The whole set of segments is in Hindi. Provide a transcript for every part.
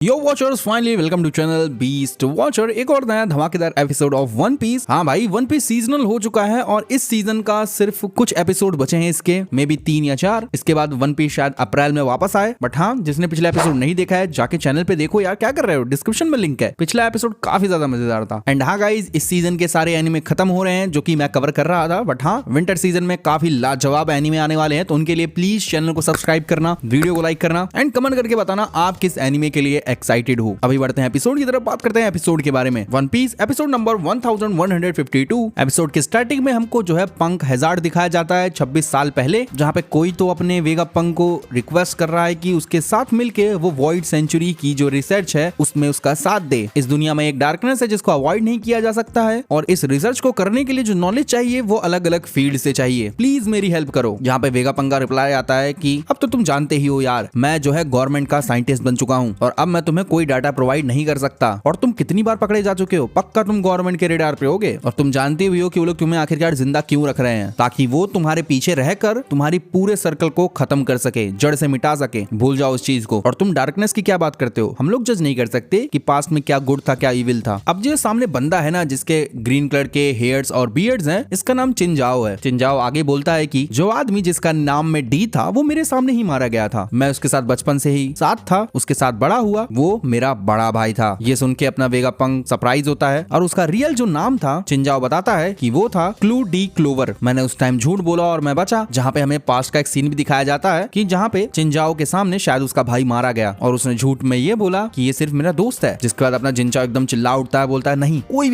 Yo watchers finally welcome to channel beast watcher. एक और नया धमाकेदार एपिसोड ऑफ वन पीस। हाँ भाई, वन पीस सीजनल हो चुका है और इस सीजन का सिर्फ कुछ एपिसोड बचे हैं इसके, मे बी 3 या 4। इसके बाद वन पीस शायद अप्रैल में वापस आए। बट हाँ, जिसने पिछला एपिसोड नहीं देखा है जाके चैनल पे देखो यार, क्या कर रहे हो, डिस्क्रिप्शन में लिंक है। पिछला एपिसोड काफी ज्यादा मजेदार था। एंड हाँ गाइज, इस सीजन के सारे एनिमे खत्म हो रहे हैं जो कि मैं कवर कर रहा था। बट हाँ, विंटर सीजन में काफी लाजवाब एनिमे आने वाले हैं, तो उनके लिए प्लीज चैनल को सब्सक्राइब करना, वीडियो को लाइक करना एंड कमेंट करके बताना आप किस एनिमे के लिए एक्साइटेड हो। अभी बढ़ते हैं एपिसोड की तरफ, बात करते हैं एपिसोड के बारे में। One Piece episode number 1152। Episode के स्टार्टिंग में हमको जो है पंक हैजार्ड दिखाया जाता है 26 साल पहले, जहां पे कोई तो अपने वेगा पंक को रिक्वेस्ट कर रहा है कि उसके साथ मिलके वो वॉइड सेंचुरी की जो रिसर्च है उसमें उसका साथ दे। इस दुनिया में एक डार्कनेस है जिसको अवॉइड नहीं किया जा सकता है और इस रिसर्च को करने के लिए जो नॉलेज चाहिए वो अलग अलग फील्ड से चाहिए, प्लीज मेरी हेल्प करो। जहाँ पे वेगा पंक का रिप्लाई आता है कि अब तो तुम जानते ही हो यार, मैं जो है गवर्नमेंट का साइंटिस्ट बन चुका हूँ और अब मैं तुम्हें कोई डाटा प्रोवाइड नहीं कर सकता। और तुम कितनी बार पकड़े जा चुके हो, पक्का तुम गवर्नमेंट के रेडार पे होगे और तुम जानते भी हो कि वो लोग तुम्हें आखिरकार जिंदा क्यों रख रहे हैं, ताकि वो तुम्हारे पीछे रहकर तुम्हारी पूरे सर्कल को खत्म कर सके, जड़ से मिटा सके। भूल जाओ उस चीज को। और तुम डार्कनेस की क्या बात करते हो, हम लोग जज नहीं कर सकते कि पास्ट में क्या गुड था क्या इविल था। अब जो सामने बंदा है ना जिसके ग्रीन कलर के हेयर्स और बियर्ड्स हैं, इसका नाम चिनजाओ है। चिनजाओ आगे बोलता है कि जो आदमी जिसका नाम में डी था वो मेरे सामने ही मारा गया था, मैं उसके साथ बचपन से ही साथ था, उसके साथ बड़ा हुआ, वो मेरा बड़ा भाई था। ये सुन के अपना वेगा पंक सरप्राइज होता है और उसका रियल जो नाम था चिनजाओ बताता है कि वो था क्लू डी क्लोवर। मैंने उस टाइम झूठ बोला और मैं बचा। जहाँ पे हमें पास्ट का एक सीन भी दिखाया जाता है कि जहाँ पे चिनजाओ के सामने शायद उसका भाई मारा गया और उसने झूठ में ये बोला कि ये सिर्फ मेरा दोस्त है। जिसके बाद अपना चिनजाओ एकदम चिल्ला उठता है, बोलता है नहीं, कोई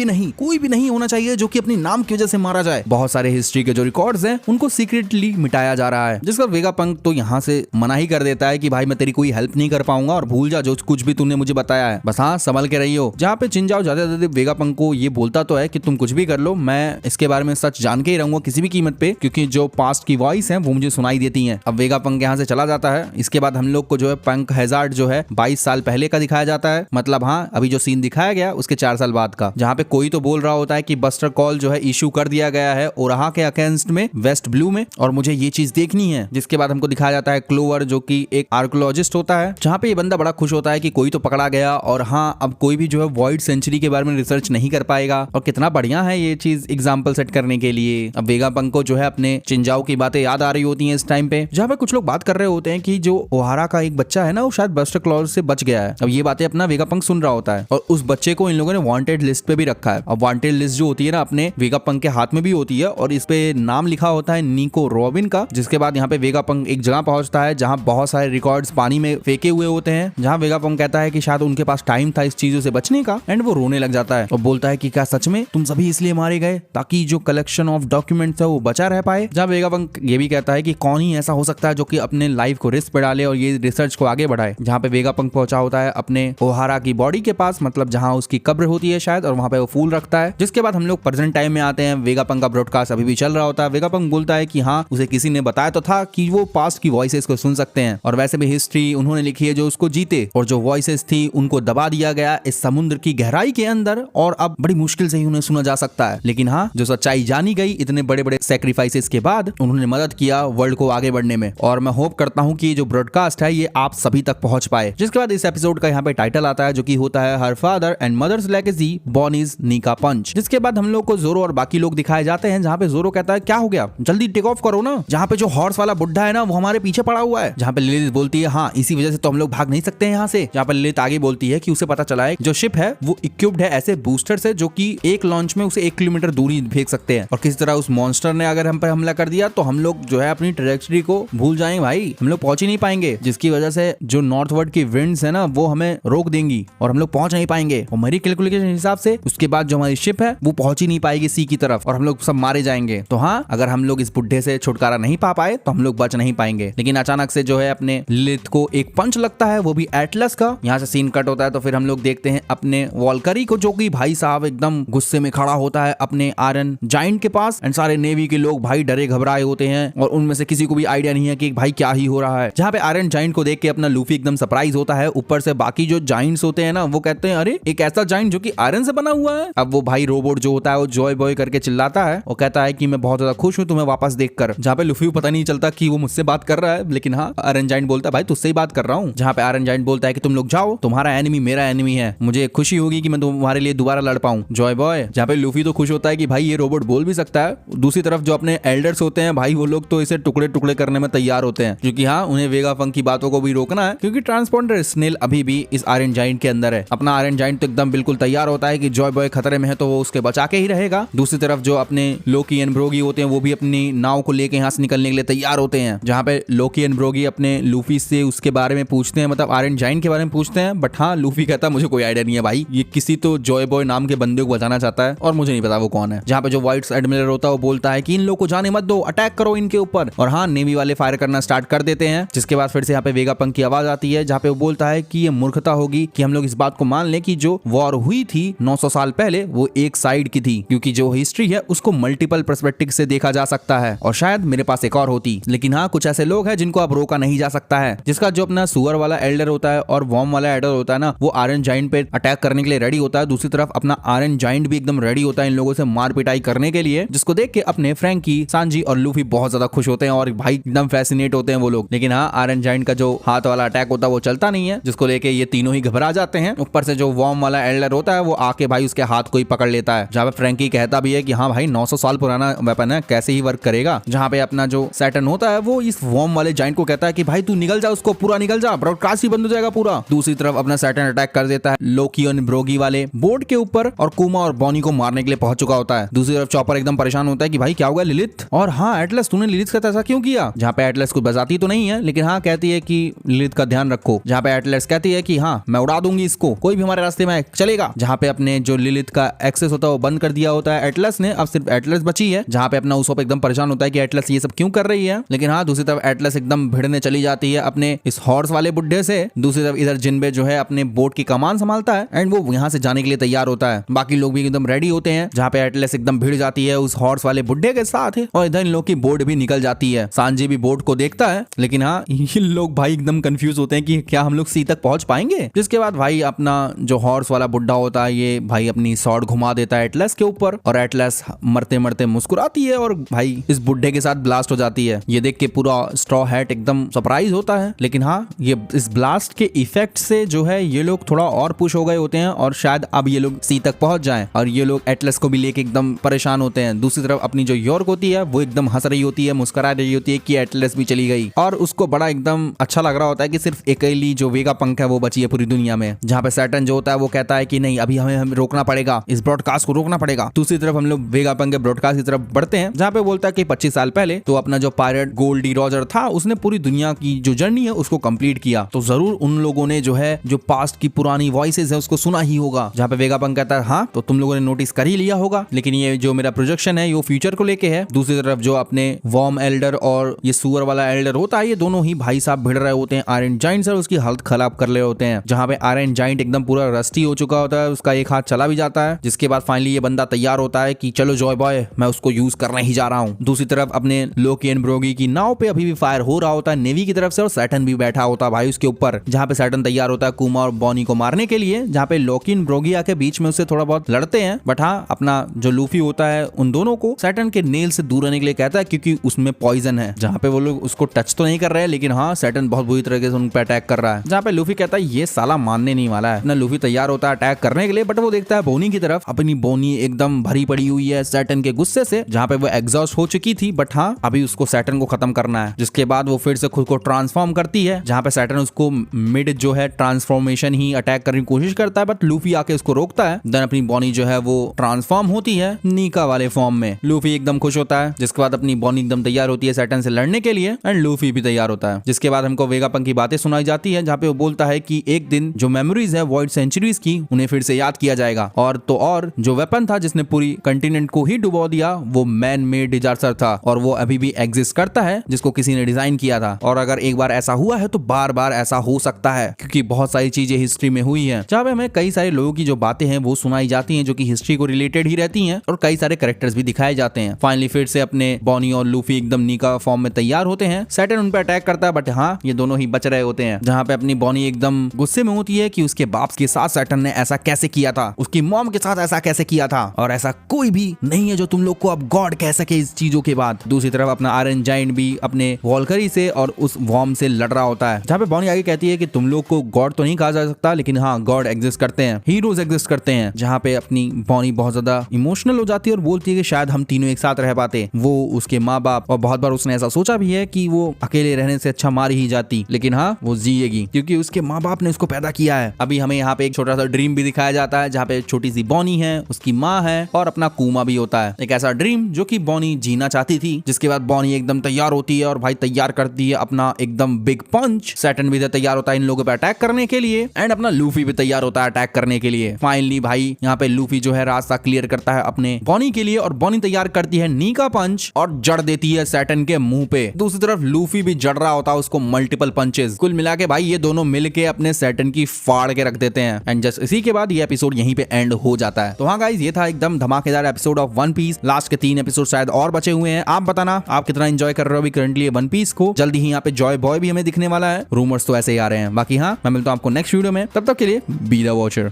भी नहीं होना चाहिए जो कि अपनी नाम की वजह से मारा जाए। बहुत सारे हिस्ट्री के जो रिकॉर्ड्स हैं उनको सीक्रेटली मिटाया जा रहा है। जिसका वेगा पंक तो यहाँ से मना ही कर देता है कि भाई मैं तेरी कोई हेल्प नहीं कर पाऊंगा और भूल जा जो कुछ भी तूने मुझे बताया है, बस हाँ संभल के रही हो। जहाँ पे चिनजाओ ज्यादा वेगा पंक को ये बोलता तो है कि तुम कुछ भी कर लो, मैं इसके बारे में सच जान के ही रहूंगा किसी भी कीमत पे, क्योंकि जो पास्ट की वॉइस है वो मुझे सुनाई देती हैं। अब वेगा पंक यहाँ से चला जाता है। इसके बाद हम लोग को जो है पंक हैजार्ड जो है 22 साल पहले का दिखाया जाता है। मतलब हाँ, अभी जो सीन दिखाया गया उसके 4 साल बाद का, जहाँ पे कोई तो बोल रहा होता है कि बस्टर कॉल जो है इशू कर दिया गया है ओराहा के अगेंस्ट में, वेस्ट ब्लू में, और मुझे ये चीज देखनी है। जिसके बाद हमको दिखाया जाता है क्लोवर जो कि एक आर्कोलॉजिस्ट होता है, जहाँ पे ये बंदा बड़ा खुश होता है कि कोई तो पकड़ा गया और हाँ अब कोई भी जो है वॉइड सेंचुरी के बारे में रिसर्च नहीं कर पाएगा। और कितना बढ़िया है ये चीज एग्जांपल सेट करने के लिए। अब वेगा पंक को जो है अपने चिनजाओ की बातें याद आ रही होती हैं इस टाइम पे, जहाँ पे कुछ लोग बात कर रहे होते हैं कि जो ओहारा का एक बच्चा है ना वो शायद बस्टर क्लॉज से बच गया है। अब ये बातें अपना वेगा पंक सुन रहा होता है और उस बच्चे को इन लोगों ने वांटेड लिस्ट पे भी रखा है। अब वांटेड लिस्ट जो होती है ना अपने वेगा पंक के हाथ में भी होती है और इस पे नाम लिखा होता है निको रॉबिन का। जिसके बाद यहाँ पे वेगा पंक एक जगह पहुंचता है जहाँ बहुत सारे रिकॉर्ड्स पानी में फेंके हुए होते हैं, जहाँ वेगा पंक कहता है कि शायद उनके पास टाइम था इस चीजों से बचने का। एंड वो रोने लग जाता है और बोलता है कि क्या सच में तुम सभी इसलिए मारे गए ताकि जो कलेक्शन ऑफ डॉक्यूमेंट्स है वो बचा रह पाए। जब वेगा पंक ये भी कहता है कि कौन ही ऐसा हो सकता है जो कि अपने लाइफ को रिस्क पे डाले और ये रिसर्च को आगे बढ़ाए। जहाँ पे वेगा पंक पहुंचा होता है अपने ओहारा की बॉडी के पास, मतलब जहाँ उसकी कब्र होती है शायद, और वहाँ पे वो फूल रखता है। जिसके बाद हम लोग प्रेजेंट टाइम में आते हैं। वेगा पंक का ब्रॉडकास्ट अभी भी चल रहा होता है। वेगा पंक बोलता है कि हाँ उसे किसी ने बताया तो था कि वो पास्ट की वॉइसेस को सुन सकते हैं और वैसे भी हिस्ट्री उन्होंने लिखी है जो उसको जीते, और जो वॉइसेस थी उनको दबा दिया गया इस समुद्र की गहराई के अंदर और अब बड़ी मुश्किल से ही उन्हें सुना जा सकता है। लेकिन हाँ, जो सच्चाई जानी गई इतने बड़े बड़े सैक्रिफाइसेस के बाद, उन्होंने मदद किया वर्ल्ड को आगे बढ़ने में। और मैं होप करता हूँ कि जो ब्रॉडकास्ट है ये आप सभी तक पहुंच पाए। जिसके बाद इस एपिसोड का यहाँ पे टाइटल आता है जो कि होता है her father and mother's legacy born is नीका पंच। जिसके बाद हम लोग को जोरो और बाकी लोग दिखाए जाते हैं, जहाँ पे जोरो कहता है क्या हो गया, जल्दी टेक ऑफ करो ना। जहाँ पे जो हॉर्स वाला बुढ़ा है ना वो हमारे पीछे पड़ा हुआ है। जहाँ पे लिलिथ बोलती है हाँ इसी वजह से तो हम लोग भाग नहीं सकते हैं यहाँ से। जहाँ पे लिलिथ आगे बोलती है कि उसे पता चला है जो शिप है वो इक्विप्ड है ऐसे बूस्टर से जो कि एक लॉन्च में उसे 1 किलोमीटर दूरी फेंक सकते हैं, और किसी तरह उस मॉन्स्टर ने अगर हम पे हमला कर दिया तो हम लोग जो है अपनी ट्रैजेक्टरी को भूल जाएंगे भाई, हम लोग पहुंच ही नहीं पाएंगे। जिसकी वजह से जो नॉर्थवर्ड की विंड्स है ना वो हमें रोक देंगी और हम लोग पहुंच नहीं पाएंगे। और मेरी कैलकुलेशन हिसाब से उसके बाद जो हमारी शिप है वो पहुंच ही नहीं पाएगी सी की तरफ और हम लोग सब मारे जाएंगे। तो हाँ, अगर हम लोग इस बुढ़े से छुटकारा नहीं पा पाए तो हम लोग बच नहीं पाएंगे। लेकिन अचानक से जो है अपने लिलिथ को एक पंच लगता है, वो भी एटलस का। यहाँ से सीन कट होता है तो फिर हम लोग देखते हैं अपने वॉल्करी को जो कि भाई साहब एकदम गुस्से में खड़ा होता है अपने आयरन जाइंट के पास। एंड सारे नेवी के लोग भाई डरे घबराए होते हैं और उनमें से किसी को भी आइडिया नहीं है कि भाई क्या ही हो रहा है। जहाँ पे आयरन जाइंट को देख के अपना लूफी एकदम सरप्राइज होता है। ऊपर से बाकी जो जाइंट्स होते हैं ना वो कहते हैं अरे एक ऐसा जाइंट जो कि आयरन से बना हुआ है। अब वो भाई रोबोट जो होता है वो जॉय बॉय करके चिल्लाता है और कहता है कि मैं बहुत ज्यादा खुश हूँ तुम्हें वापस देखकर। जहाँ पे लूफी पता नहीं चलता कि वो मुझसे बात कर रहा है, लेकिन हाँ आयरन जाइंट बोलता है भाई तुझसे ही बात कर रहा हूँ। जहाँ पे आयरन जाइंट बोलता है कि तुम लोग जाओ, तुम्हारा एनिमी मेरा एनिमी है, मुझे खुशी होगी कि मैं तुम्हारे लिए दोबारा लड़ पाऊं, जॉय बॉय। जहाँ पे लूफी तो खुश होता है कि भाई ये रोबोट बोल भी सकता है। दूसरी तरफ जो अपने एल्डर्स होते हैं भाई, वो लोग तो इसे टुकड़े टुकड़े करने में तैयार होते हैं, क्योंकि हाँ उन्हें वेगापंक की बातों को भी रोकना है, क्योंकि ट्रांसपोंडर स्नेल अभी भी इस आयरन जाइंट के अंदर है। अपना आयरन जाइंट तो एकदम बिल्कुल तैयार होता है कि जॉय बॉय खतरे में है तो वो उसके बचा के ही रहेगा। दूसरी तरफ जो अपने लोकी एंड ब्रोगी होते हैं वो भी अपनी नाव को लेके यहाँ से निकलने के लिए तैयार होते हैं। जहाँ पे लोकी एंड ब्रोगी अपने लूफी से उसके बारे में पूछते हैं, मतलब आयरन जाइंट के बारे में पूछते हैं, बट हाँ लूफी कहता है मुझे कोई आइडिया नहीं है भाई, ये किसी तो जॉय बॉय नाम के बंदे को बचाना चाहता है और मुझे नहीं पता वो कौन है। जहाँ पे जो व्हाइट एडमिरल होता है वो बोलता है कि इन लोग को जाने मत दो, अटैक करो इनके ऊपर। और हाँ नेवी वाले फायर करना स्टार्ट कर देते हैं, जिसके बाद फिर से यहाँ पे वेगापंक की आवाज आती है, जहाँ पे वो बोलता है कि ये मूर्खता होगी कि हम लोग इस बात को मान लें कि जो वॉर हुई थी 900 साल पहले वो एक साइड की थी, क्योंकि जो हिस्ट्री है उसको मल्टीपल पर्सपेक्टिव से देखा जा सकता है और शायद मेरे पास एक और होती। लेकिन हाँ कुछ ऐसे लोग हैं जिनको अब रोका नहीं जा सकता है, जिसका जो अपना सुअर वाला एल्डर होता है और वॉर्म वाला एल्डर होता है ना, वो आयरन जाइंट पे अटैक करने के लिए रेडी होता है। दूसरी तरफ अपना आयरन जाइंट भी एकदम रेडी होता है इन लोगों से मार पिटाई करने के लिए, जिसको देख के अपने फ्रैंकी, सांजी और लूफी बहुत ज्यादा खुश होते हैं और भाई एकदम फैसिनेट होते हैं वो लोग। लेकिन हाँ आयरन जाइंट का जो हाथ वाला अटैक होता है वो चलता नहीं है, जिसको लेके ये तीनों ही घबरा जाते हैं। ऊपर से जो वॉर्म वाला एल्डर होता है वो आके भाई उसके हाथ को ही पकड़ लेता है, जहाँ पे फ्रैंकी कहता भी है कि हाँ भाई 900 साल पुराना वेपन है, कैसे ही वर्क करेगा। जहाँ पे अपना जो सैटर्न होता है वो इस वॉर्म वाले जाइंट को कहता है कि भाई तू निकल जा, उसको पूरा निकल जा, ब्रॉडकास्ट ही बंद हो जाएगा पूरा। दूसरी तरफ अपना सैटर्न अटैक कर देता है लोकी और ब्रोगी वाले बोर्ड के ऊपर और कुमा और बॉनी को मारने के लिए पहुंच चुका होता है। दूसरी तरफ चॉपर एकदम परेशान होता है कि भाई क्या हुआ लिलिथ, और हाँ एटलस तूने लिलिथ के साथ ऐसा क्यों किया। जहाँ पे एटलस को बजाती तो नहीं है, लेकिन हाँ कहती है कि लिलिथ का ध्यान रखो। जहाँ पे एटलस कहती है कि हाँ मैं उड़ा दूंगी इसको, कोई भी हमारे रास्ते में चलेगा। जहाँ पे अपने जो लिलिथ का एक्सेस होता है वो बंद कर दिया होता है एटलस ने, अब सिर्फ एटलस बची है। जहाँ पे अपना उसको एकदम परेशान होता है कि एटलस ये सब क्यों कर रही है। लेकिन हाँ दूसरी तरफ एटलस एकदम भिड़ने चली जाती है अपने इस हॉर्स वाले बुड्ढे से। दूसरी तरफ इधर जिनबे जो है अपने बोट की कमान संभालता है एंड वो यहाँ से जाने के लिए तैयार होता है। बाकी लोग भी एकदम रेडी होते हैं, जहाँ पे एटलस एकदम भिड़ जाती है उस हॉर्स वाले बुड्ढे के साथ है और इधर इन लोग की बोट भी निकल जाती है। सांजी भी बोट को देखता है, लेकिन हाँ ये लोग भाई एकदम कंफ्यूज होते हैं कि क्या हम लोग सी तक पहुंच पाएंगे। जिसके बाद भाई अपना जो हॉर्स वाला बुड्ढा होता है ये भाई अपनी सॉर्ड घुमा देता है एटलस के ऊपर और एटलस मरते मरते मुस्कुराती है और भाई इस बुड्ढे के साथ ब्लास्ट हो जाती है। ये देख के पूरा स्ट्रॉ हैट एकदम सरप्राइज होता है। लेकिन हाँ ये इस ब्लास्ट के इफेक्ट से जो है ये लोग थोड़ा और पुश हो गए होते हैं और शायद अब ये लोग सी तक पहुंच जाएं और ये लोग एटलस को भी लेके एकदम परेशान होते हैं। दूसरी तरफ अपनी जो यॉर्क होती है वो एकदम हंस रही होती है, मुस्कुरा रही होती है कि एटलस भी चली गई और उसको बड़ा एकदम अच्छा लग रहा होता है कि सिर्फ अकेली जो वेगापंक है वो बची है पूरी दुनिया में। जहाँ पे सैटर्न जो होता है वो कहता है कि नहीं अभी हमें रोकना पड़ेगा, इस ब्रॉडकास्ट को रोकना पड़ेगा। दूसरी तरफ हम लोग वेगापंक के ब्रॉडकास्ट की तरफ बढ़ते हैं, जहाँ पे बोलता है कि 25 साल पहले तो अपना जो पायरेट गोल्डी रॉजर था उसने पूरी दुनिया की जो जर्नी है उसको कंप्लीट किया, तो जरूर उन लोगों ने जो है जो पास्ट की पुरानी वॉइसेस है उसको सुना ही होगा। जहाँ पे वेगापंक कहता है हाँ तो तुम लोगों ने नोटिस कर ही लिया होगा, लेकिन ये जो मेरा प्रोजेक्शन है ये फ्यूचर को लेके है। दूसरी तरफ जो अपने वॉर्म एल्डर और ये सुअर वाला एल्डर होता है ये दोनों ही भाई साहब भिड़ रहे होते हैं आयरन जाइंट से, उसकी हालत खराब कर रहे होते हैं। जहाँ पे आयरन जाइंट एकदम पूरा रस्टी हो चुका होता है, उसका एक हाथ चला भी जाता है। जिसके बाद फाइनली ये बंदा तैयार होता है कि चलो जॉय बॉय मैं उसको यूज करने ही जा रहा हूँ। दूसरी तरफ अपने लोकी एंड ब्रोगी की नाव पे अभी भी फायर हो रहा होता है नेवी की तरफ से और सैटर्न भी बैठा होता है भाई उसके ऊपर। जहाँ पे सैटर्न तैयार होता है कुमा और बॉनी को मारने के लिए, जहाँ पे लोकी एंड ब्रोगी आके बीच में उससे थोड़ा बहुत लड़ते हैं। बट हाँ अपना जो लूफी होता है उन दोनों को सैटर्न के नेल से दूर रहने के लिए कहता है क्योंकि उसमें पॉइजन है। जहाँ पे वो लोग उसको टच तो नहीं कर रहे हैं, लेकिन हाँ सैटर्न बहुत बुरी तरीके से उन पर अटैक कर रहा है। जहाँ पे लूफी कहता है ये साला मानने नहीं वाला है ना। लूफी तैयार होता है अटैक करने के लिए, बट वो देखता है बोनी की तरफ, अपनी बोनी एकदम भरी पड़ी हुई है सैटर्न के गुस्से से, जहाँ पे वो एग्जॉस्ट हो चुकी थी। बट हाँ अभी उसको सैटर्न को खत्म करना है। जिसके बाद वो फिर से खुद को ट्रांसफॉर्म करती है, जहाँ पे सैटर्न उसको मिड जो है ट्रांसफॉर्मेशन ही अटैक करने की कोशिश करता है, बट लूफी आके उसको रोकता है। देन अपनी बॉनी जो है वो ट्रांसफॉर्म होती है नीका वाले फॉर्म में। लूफी एकदम खुश होता है, जिसके बाद अपनी बॉनी एकदम तैयार होती है सैटर्न से लड़ने के लिए एंड लूफी भी तैयार होता है। जिसके बाद हमको वेगापंक की बातें सुनाई जाती है, जहाँ पे वो बोलता है कि एक दिन जो मेमोरीज है वॉइड सेंचुरीज की उन्हें फिर से याद किया जाएगा और तो और जो वेपन था जिसने पूरी कंटिनेंट को ही डुबो दिया वो मैन मेड डिजास्टर था और वो अभी भी एग्जिस्ट करता है, जिसको किसी ने डिजाइन किया था। और अगर एक बार ऐसा हुआ है तो बार बार ऐसा हो सकता है, क्योंकि बहुत सारी चीजें हिस्ट्री में हुई है। जहाँ पे हमें कई सारे लोगों की जो बातें हैं वो सुनाई जाती हैं जो कि हिस्ट्री को रिलेटेड ही रहती हैं और कई सारे कैरेक्टर्स भी दिखाए जाते हैं। फाइनली फिर से अपने बॉनी और लूफी एकदम नीका फॉर्म में तैयार होते हैं। सैटर्न उन पर अटैक करता है, बट हाँ ये दोनों ही बच रहे होते हैं। जहाँ पे अपनी बॉनी एकदम गुस्से में होती है कि उसके बाप के साथ सैटर्न ने ऐसा कैसे किया था, उसकी मॉम के साथ ऐसा कैसे किया था, और ऐसा कोई भी नहीं है जो तुम लोग को अब गॉड कह सके इस चीजों के बाद। दूसरी तरफ अपना आयरन जाइंट भी अपने वॉल्करी से और उस वॉर्म से लड़ रहा होता है, जहाँ पे बॉनी आगे कहती है कि तुम लोग को गॉड तो नहीं कहा जा सकता, लेकिन हाँ गॉड एग्जिस्ट करते हैं, हीरोज एग्जिस्ट करते हैं, जहाँ पे अपनी बॉनी बहुत ज्यादा इमोशनल हो जाती है और बोलती है कि शायद हम तीनों एक साथ रह पाते। वो उसके माँ बाप, और बहुत बार उसने ऐसा सोचा भी है कि वो अकेले रहने से अच्छा मार ही जाती, लेकिन हाँ वो जिएगी क्योंकि उसके माँ बाप ने उसको पैदा किया है। अभी हमें यहाँ पे एक छोटा सा ड्रीम भी दिखाया जाता है, जहाँ पे छोटी सी बॉनी है, उसकी माँ है और अपना कुमा भी होता है। एक ऐसा ड्रीम जो कि बॉनी जीना चाहती थी, जिसके बाद बॉनी एकदम तैयार होती है और भाई तैयार करती है अपना एकदम बिग पंच। सैटर्न भी तैयार होता है इन लोगों पे अटैक करने के लिए, एंड अपना लूफी भी तैयार होता है अटैक करने के लिए। फाइनली भाई यहाँ पे लूफी जो है रास्ता क्लियर करता है अपने बॉनी के लिए, और बॉनी तैयार करती है नी का पंच और जड़ देती है सैटर्न के मुंह पे। दूसरी तरफ लूफी भी जड़ रहा होता है उसको मल्टीपल पंचेस। कुल मिला के भाई ये दोनों मिलके अपने सैटर्न की फाड़ के रख देते हैं, एंड जस्ट इसी के बाद ये एपिसोड यहीं पे एंड हो जाता है। तो हाँ गाइस, ये था एकदम धमाकेदार episode of One Piece. Last के 3 एपिसोड शायद और बचे हुए हैं। आप बताना आप कितना एंजॉय कर रहे हो अभी करंटली वन पीस को। जल्दी ही यहाँ पे जॉय बॉय भी हमें दिखने वाला है, रूमर्स तो ऐसे ही आ रहे हैं। बाकी हाँ, मैं मिलता हूँ आपको नेक्स्ट वीडियो में, तब तक के लिए बी द वॉचर।